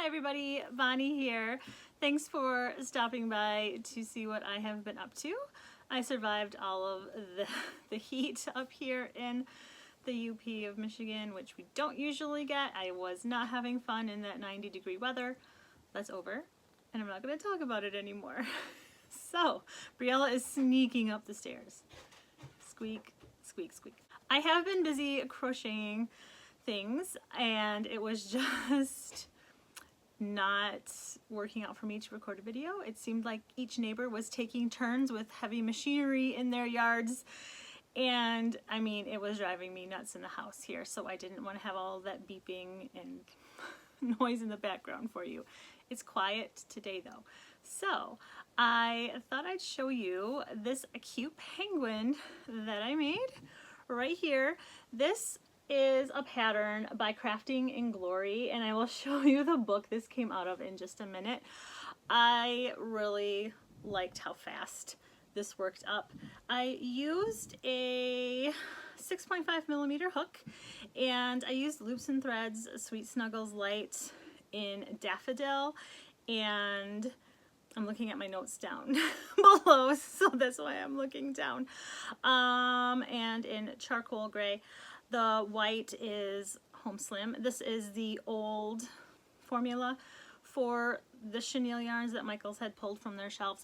Hi everybody, Bonnie here. Thanks for stopping by to see what I have been up to. I survived all of the heat up here in the UP of Michigan, which we don't usually get. I was not having fun in that 90-degree weather. That's over, and I'm not going to talk about it anymore. So, Briella is sneaking up the stairs. Squeak, squeak, squeak. I have been busy crocheting things, and it was just not working out for me to record a video. It seemed like each neighbor was taking turns with heavy machinery in their yards, and I mean, it was driving me nuts in the house here, so I didn't want to have all that beeping and noise in the background for you. It's quiet today though. So I thought I'd show you this cute penguin that I made right here. This is a pattern by Crafting in Glory, and I will show you the book this came out of in just a minute. I really liked how fast this worked up. I used a 6.5mm hook, and I used Loops and Threads Sweet Snuggles Light in Daffodil, and I'm looking at my notes down below, so that's why I'm looking down. And in Charcoal Gray. The white is Home Slim. This is the old formula for the chenille yarns that Michaels had pulled from their shelves.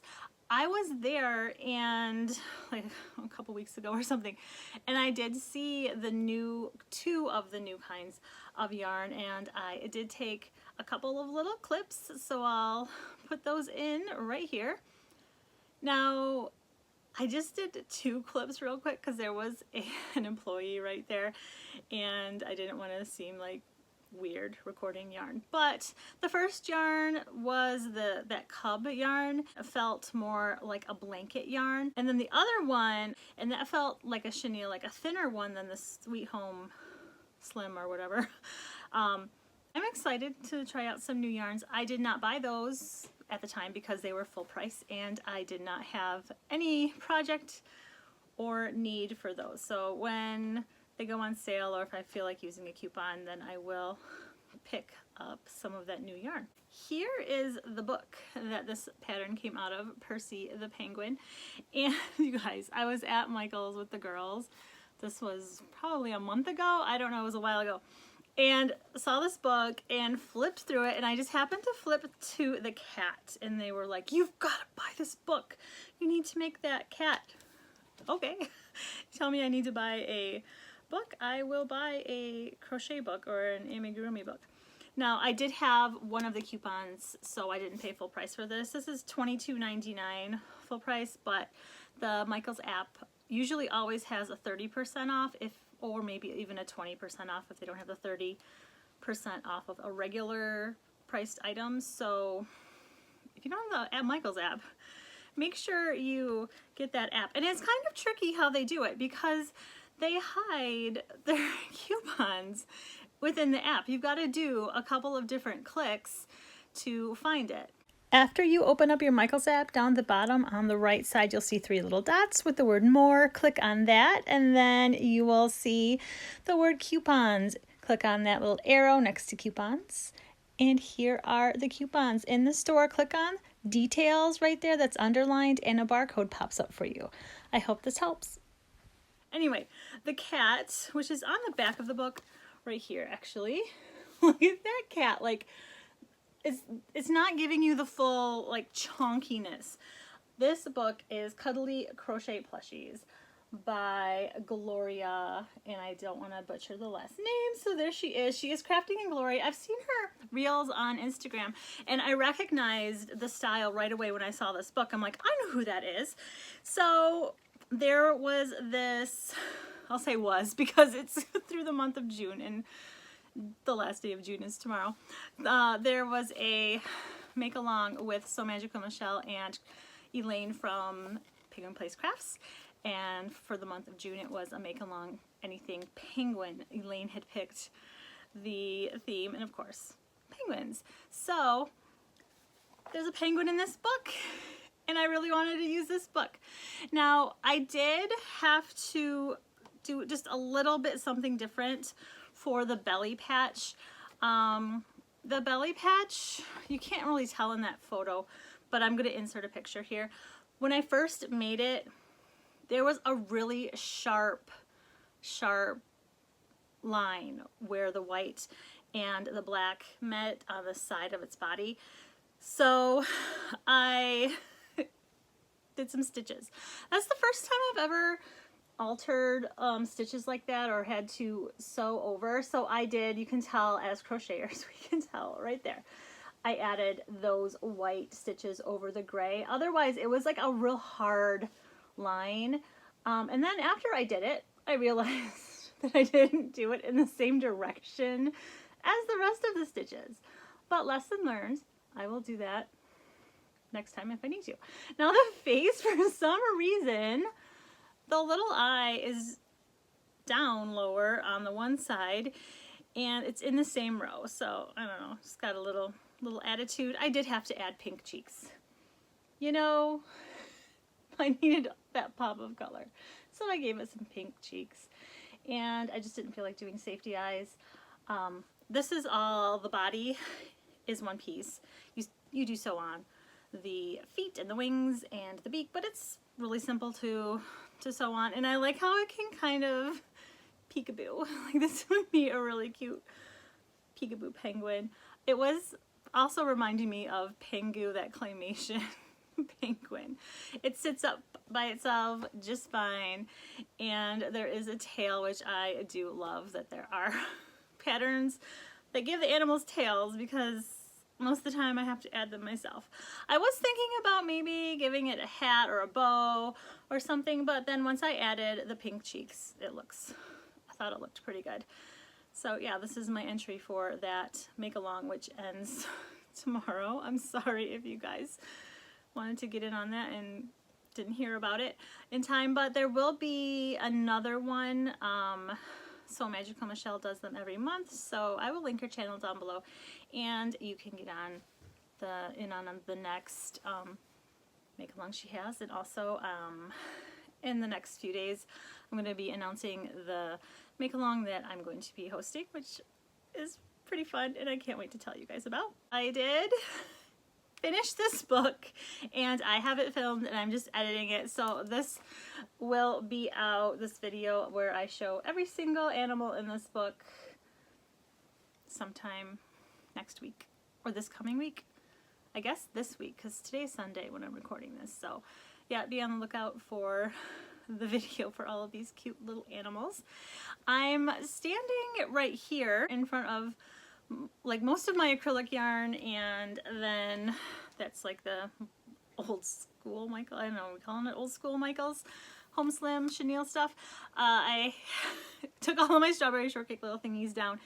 I was there and like a couple weeks ago or something, and I did see the two of the new kinds of yarn, and I did take a couple of little clips, so I'll put those in right here. Now, I just did 2 clips real quick because there was an employee right there, and I didn't want to seem like weird recording yarn. But the first yarn was that cub yarn. It felt more like a blanket yarn, and then the other one, and that felt like a chenille, like a thinner one than the Sweet Home Slim or whatever. I'm excited to try out some new yarns. I did not buy those at the time because they were full price, and I did not have any project or need for those. So when they go on sale, or if I feel like using a coupon, then I will pick up some of that new yarn. Here is the book that this pattern came out of, Percy the Penguin. And you guys, I was at Michael's with the girls. This was probably a month ago. I don't know, it was a while ago. And saw this book and flipped through it, and I just happened to flip to the cat, and they were like, "You've got to buy this book. You need to make that cat." Okay. Tell me I need to buy a book, I will buy a crochet book or an amigurumi book. Now, I did have one of the coupons, so I didn't pay full price for this. This is $22.99 full price, but the Michaels app usually always has a 30% off, or maybe even a 20% off if they don't have the 30% off of a regular priced item. So if you don't have the Michaels app, make sure you get that app. And it's kind of tricky how they do it because they hide their coupons within the app. You've got to do a couple of different clicks to find it. After you open up your Michaels app, down the bottom on the right side, you'll see 3 little dots with the word More. Click on that, and then you will see the word Coupons. Click on that little arrow next to Coupons, and here are the coupons in the store. Click on Details right there that's underlined, and a barcode pops up for you. I hope this helps. Anyway, the cat, which is on the back of the book right here, actually. Look at that cat. Like, it's not giving you the full like chonkiness. This book is Cuddly Crochet Plushies by Gloria, and I don't want to butcher the last name, so there she is. She is Crafting in Glory. I've seen her reels on Instagram, and I recognized the style right away when I saw this book. I'm like, I know who that is. So there was this, I'll say was because it's through the month of June, and the last day of June is tomorrow. There was a make along with So Magical Michelle and Elaine from Penguin Place Crafts, and for the month of June it was a make along anything penguin. Elaine had picked the theme, and of course penguins. So there's a penguin in this book, and I really wanted to use this book. Now, I did have to do just a little bit something different for the belly patch. The belly patch, you can't really tell in that photo, but I'm going to insert a picture here. When I first made it, there was a really sharp line where the white and the black met on the side of its body. So I did some stitches. That's the first time I've ever altered stitches like that or had to sew over. So I did, you can tell as crocheters, we can tell right there, I added those white stitches over the gray. Otherwise it was like a real hard line. And then after I did it, I realized that I didn't do it in the same direction as the rest of the stitches. But lesson learned, I will do that next time if I need to. Now the face, for some reason, the little eye is down lower on the one side and it's in the same row. So I don't know, just got a little attitude. I did have to add pink cheeks. You know, I needed that pop of color. So I gave it some pink cheeks and I just didn't feel like doing safety eyes. This is all, the body is one piece. You do sew on the feet and the wings and the beak, but it's really simple to sew on, and I like how it can kind of peekaboo. Like this would be a really cute peekaboo penguin. It was also reminding me of Pengu, that claymation penguin. It sits up by itself just fine, and there is a tail, which I do love that there are patterns that give the animals tails, because most of the time I have to add them myself. I was thinking about maybe giving it a hat or a bow or something, but then once I added the pink cheeks, I thought it looked pretty good. So yeah, this is my entry for that make along, which ends tomorrow. I'm sorry if you guys wanted to get in on that and didn't hear about it in time, but there will be another one. So Magical Michelle does them every month, so I will link her channel down below, and you can get on the next make along she has. And also in the next few days I'm going to be announcing the make along that I'm going to be hosting, which is pretty fun and I can't wait to tell you guys about. I did finish this book and I have it filmed and I'm just editing it, so this will be out, this video where I show every single animal in this book sometime next week or this coming week. I guess this week, because today's Sunday when I'm recording this. So yeah, be on the lookout for the video for all of these cute little animals. I'm standing right here in front of like most of my acrylic yarn, and then that's like the old school Michael, I don't know, we're calling it old school Michael's Home Slim chenille stuff. I took all of my strawberry shortcake little thingies down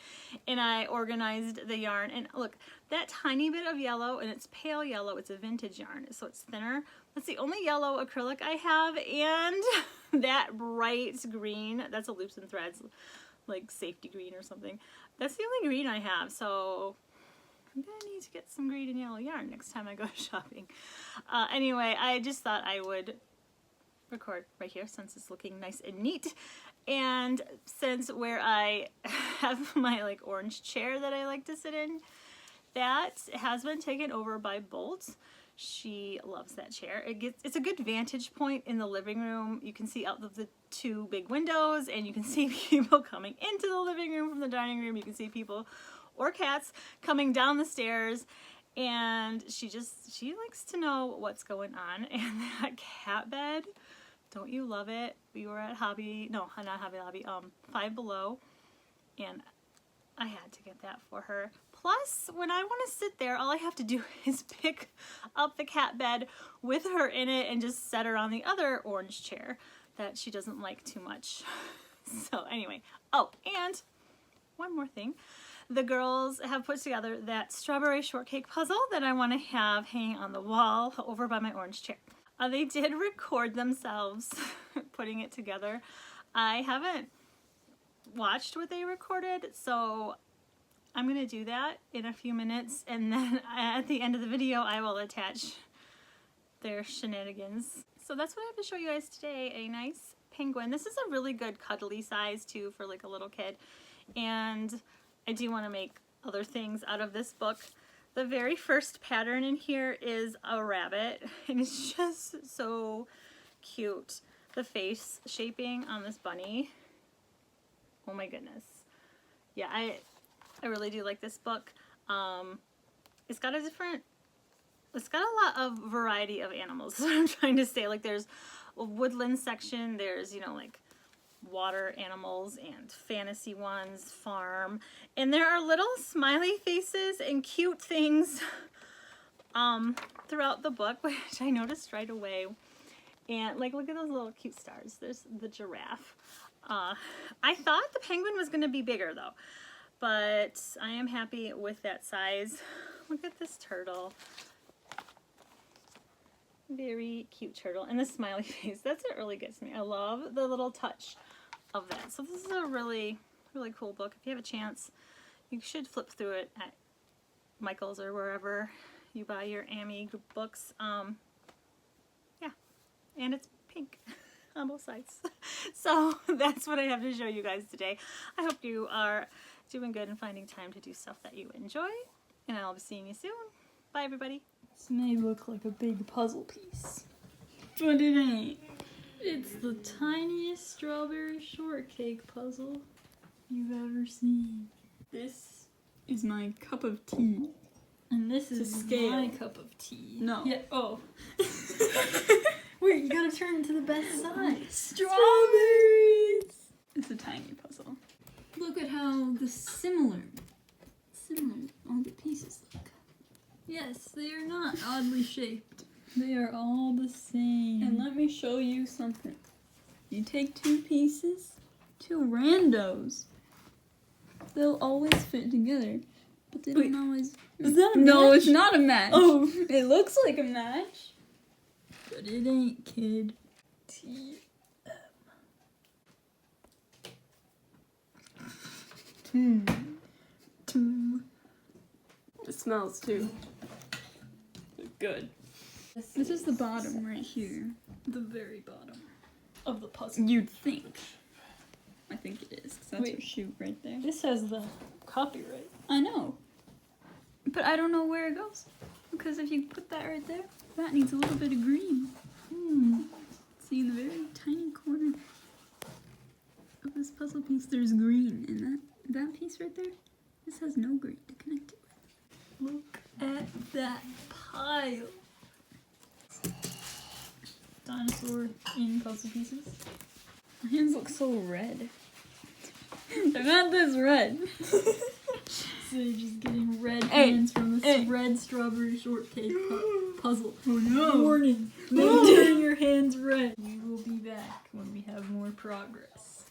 and I organized the yarn, and look, that tiny bit of yellow, and it's pale yellow, it's a vintage yarn, so it's thinner. That's the only yellow acrylic I have, and that bright green, that's a Loops and Threads like safety green or something. That's the only green I have, so I'm gonna need to get some green and yellow yarn next time I go shopping. Anyway, I just thought I would record right here since it's looking nice and neat, and since where I have my like orange chair that I like to sit in, that has been taken over by Bolt. She loves that chair. It's a good vantage point in the living room. You can see out of the two big windows, and you can see people coming into the living room from the dining room. You can see people or cats coming down the stairs, and she likes to know what's going on. And that cat bed, don't you love it? We were at Five Below, and I had to get that for her. Plus, when I want to sit there, all I have to do is pick up the cat bed with her in it and just set her on the other orange chair that she doesn't like too much. So anyway, oh, and one more thing. The girls have put together that strawberry shortcake puzzle that I want to have hanging on the wall over by my orange chair. They did record themselves putting it together. I haven't watched what they recorded, so I'm going to do that in a few minutes, and then at the end of the video I will attach their shenanigans. So that's what I have to show you guys today, a nice penguin. This is a really good cuddly size too for like a little kid, and I do want to make other things out of this book. The very first pattern in here is a rabbit, and it's just so cute. The face shaping on this bunny. Oh my goodness. Yeah, I really do like this book. It's got a lot of variety of animals, is what I'm trying to say. Like there's a woodland section, there's, you know, like water animals and fantasy ones, farm, and there are little smiley faces and cute things throughout the book, which I noticed right away. And like, look at those little cute stars. There's the giraffe. I thought the penguin was going to be bigger though, but I am happy with that size. Look at this turtle. Very cute turtle. And the smiley face. That's what really gets me. I love the little touch of that. So this is a really, really cool book. If you have a chance, you should flip through it at Michael's or wherever you buy your Amy books. Yeah. And it's pink on both sides. So that's what I have to show you guys today. I hope you are doing good and finding time to do stuff that you enjoy. And I'll be seeing you soon. Bye, everybody. This may look like a big puzzle piece, but it ain't. It's the tiniest strawberry shortcake puzzle you've ever seen. This is my cup of tea. And this is my cup of tea. No. Yeah. Oh. Wait, you gotta turn it to the best side. Strawberries! It's a tiny puzzle. Look at how similar all the pieces look. Yes, they are not oddly shaped. They are all the same. And let me show you something. You take two pieces, two randos. They'll always fit together, but they don't always. Is that a match? No, it's not a match. Oh, it looks like a match, but it ain't, kid. It smells too good. This is the bottom right here. The very bottom of the puzzle. You'd think. I think it is, because that's your shoe right there. This has the copyright. I know. But I don't know where it goes. Because if you put that right there, that needs a little bit of green. See, in the very tiny corner of this puzzle piece, there's green. And that piece right there, this has no green to connect it with. Look at that pile. Dinosaur in puzzle pieces. My hands look so red. They're not this red. So you're just getting red hands from this red strawberry shortcake puzzle. Oh no! Warning! Don't turn your hands red. We will be back when we have more progress.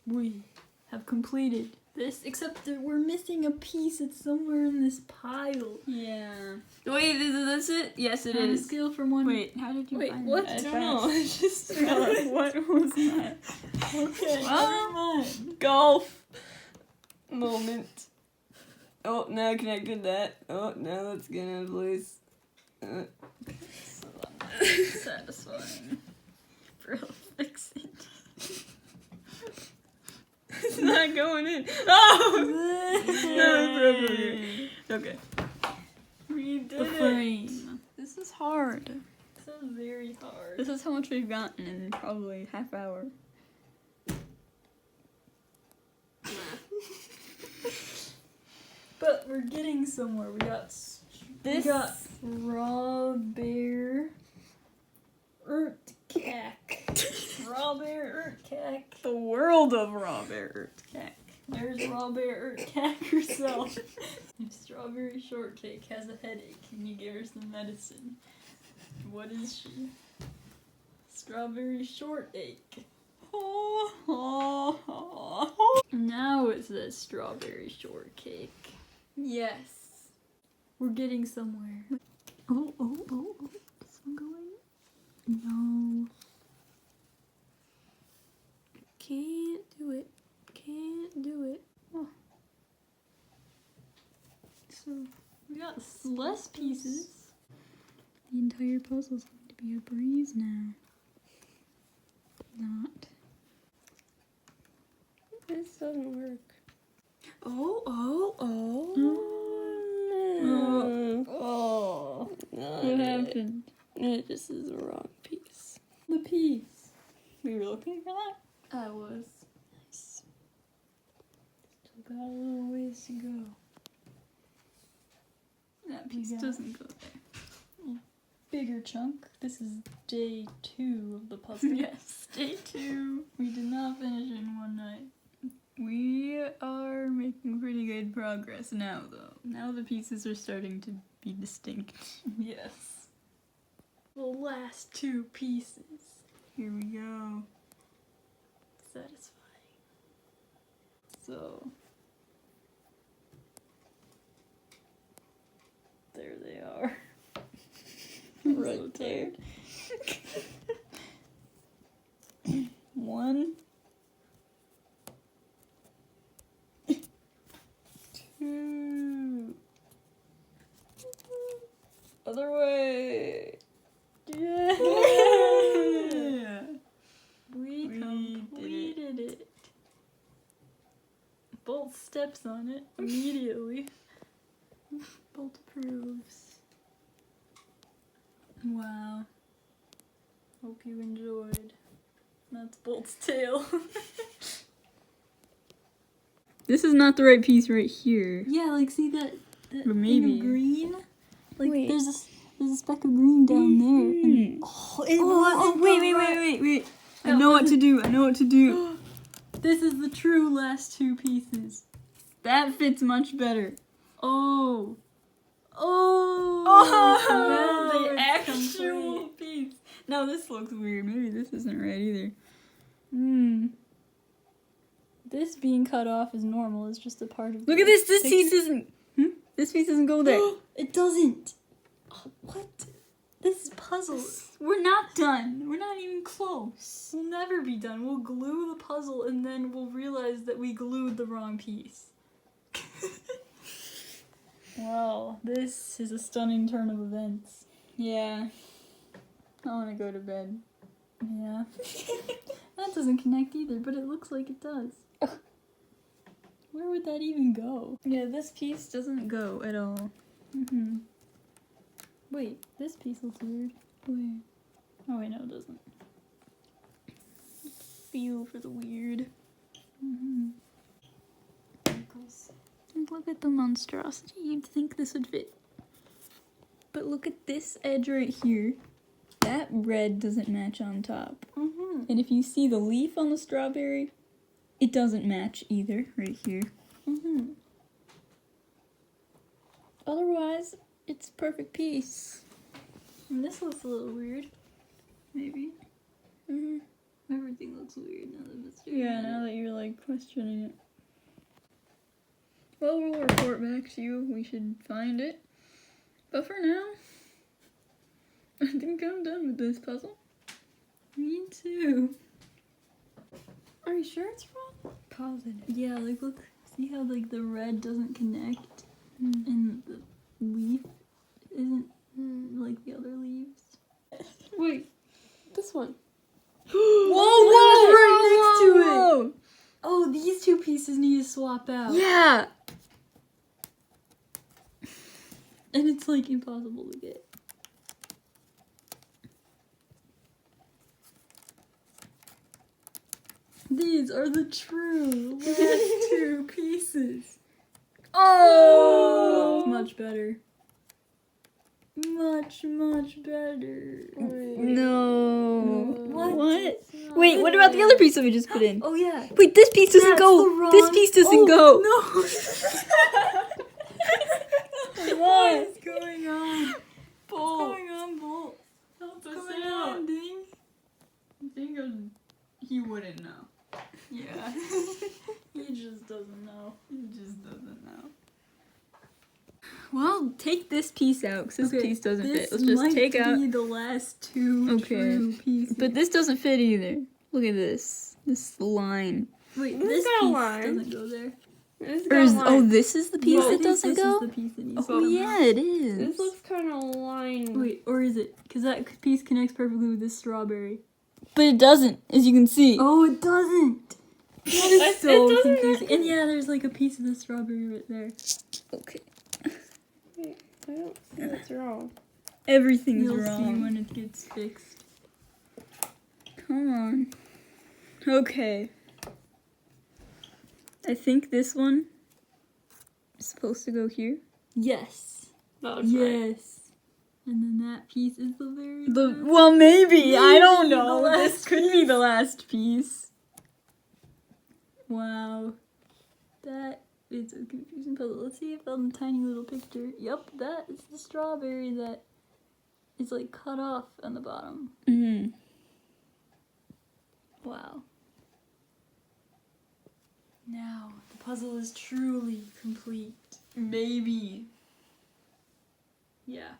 We have completed this, except that we're missing a piece. It's somewhere in this pile. Yeah. Wait, is this it? Yes, it is. Scale from one. Wait, how did you find what? that? I don't know. I just forgot. What was that? Okay, well, never mind. Golf moment. Oh, now I connected that. Oh, now let's get in place. Satisfying. Real fixing. It's not going in. Oh! No, it's okay. We did it. Frame. This is hard. This is very hard. This is how much we've gotten in probably half hour. But we're getting somewhere. We got strawberry Urtcack. The world of strawberry Urtcack. There's strawberry Urtcack herself. If strawberry shortcake has a headache and you give her some medicine, what is she? Strawberry shortache. Now it says strawberry shortcake. Yes. We're getting somewhere. Oh. Is one going? No. Can't do it. Oh. So, we got less pieces. The entire puzzle's going to be a breeze now. Not. This doesn't work. Oh. Oh. What happened? This is the wrong piece. The piece. We were looking for that? I was. Nice. Still got a little ways to go. That piece Yeah. doesn't go there. Bigger chunk. This is day 2 of the puzzle. Yes, day 2. We did not finish in one night. We are making pretty good progress now, though. Now the pieces are starting to be distinct. Yes. The last 2 pieces. Here we go. Satisfying. So, there they are. Right So there. 1, 2. Other way. Yeah. We completed it. Bolt steps on it immediately. Bolt approves. Wow. Hope you enjoyed. That's Bolt's tail. This is not the right piece right here. Yeah, like see that Or maybe. thing of green? Like Wait. there's a speck of green down there. And, Wait. I know what to do. This is the true last 2 pieces. That fits much better. Oh, That's the it's actual complete. piece. Now this looks weird. Maybe this isn't right either. This being cut off is normal. It's just a part of. Look at this. This piece isn't. This piece doesn't go there. It doesn't. Oh, what? This is puzzle. We're not done. We're not even close. We'll never be done. We'll glue the puzzle and then we'll realize that we glued the wrong piece. Well, this is a stunning turn of events. Yeah. I want to go to bed. Yeah. That doesn't connect either, but it looks like it does. Where would that even go? Yeah, this piece doesn't go at all. Wait, this piece looks weird. Where? Oh wait, no, it doesn't. Feel for the weird. Wrinkles. And look at the monstrosity. You'd think this would fit. But look at this edge right here. That red doesn't match on top. And if you see the leaf on the strawberry, it doesn't match either, right here. Otherwise, it's a perfect piece. And this looks a little weird. Maybe. Everything looks weird now that it's doing Yeah, it. now that you're like questioning it. Well, we'll report back to you if we should find it. But for now, I think I'm done with this puzzle. Me too. Are you sure it's wrong? Positive. Yeah, like look, see how like the red doesn't connect and the leaf isn't like the other leaves? Wait, this one. Whoa, right next to it. Whoa. Oh, these 2 pieces need to swap out. Yeah. And it's like impossible to get. These are the true last 2 pieces. Oh. Much better. Much better. No. What? Wait, what about the other piece that we just put in? Oh yeah. Wait, this piece doesn't That's go. the wrong- This piece doesn't go. No. What? is going on? Bolt. What's going on, Bolt? Help What's going on, Ding? I think he wouldn't know. Yeah. He just doesn't know. He just doesn't know. Well, take this piece out because this piece doesn't fit. Let's just take out. Be the last 2 true pieces. But this doesn't fit either. Look at this. This line. Wait, This this got piece line. doesn't go there. Or is, oh, this is the piece I that think doesn't this go? is the piece that needs Oh, to yeah, it is. This looks kind of lined. Wait, or is it? Because that piece connects perfectly with this strawberry. But it doesn't, as you can see. Oh, it doesn't. That is so confusing. And yeah, there's like a piece of the strawberry right there. Okay. Wait, I don't see what's wrong. Everything's You'll wrong. see when it gets fixed. Come on. Okay. I think this one is supposed to go here. Yes. That was right. Yes. And then that piece is the very last. Well, maybe. I don't Maybe know. the This last could be the last piece. Wow. That is a confusing puzzle. Let's see if on the tiny little picture. Yep, that is the strawberry that is like cut off on the bottom. Mm-hmm. Wow. Now, the puzzle is truly complete. Maybe. Yeah.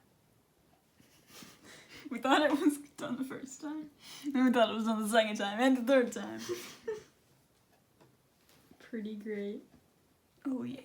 We thought it was done the first time. And we thought it was done the second time and the third time. Pretty great. Oh yeah.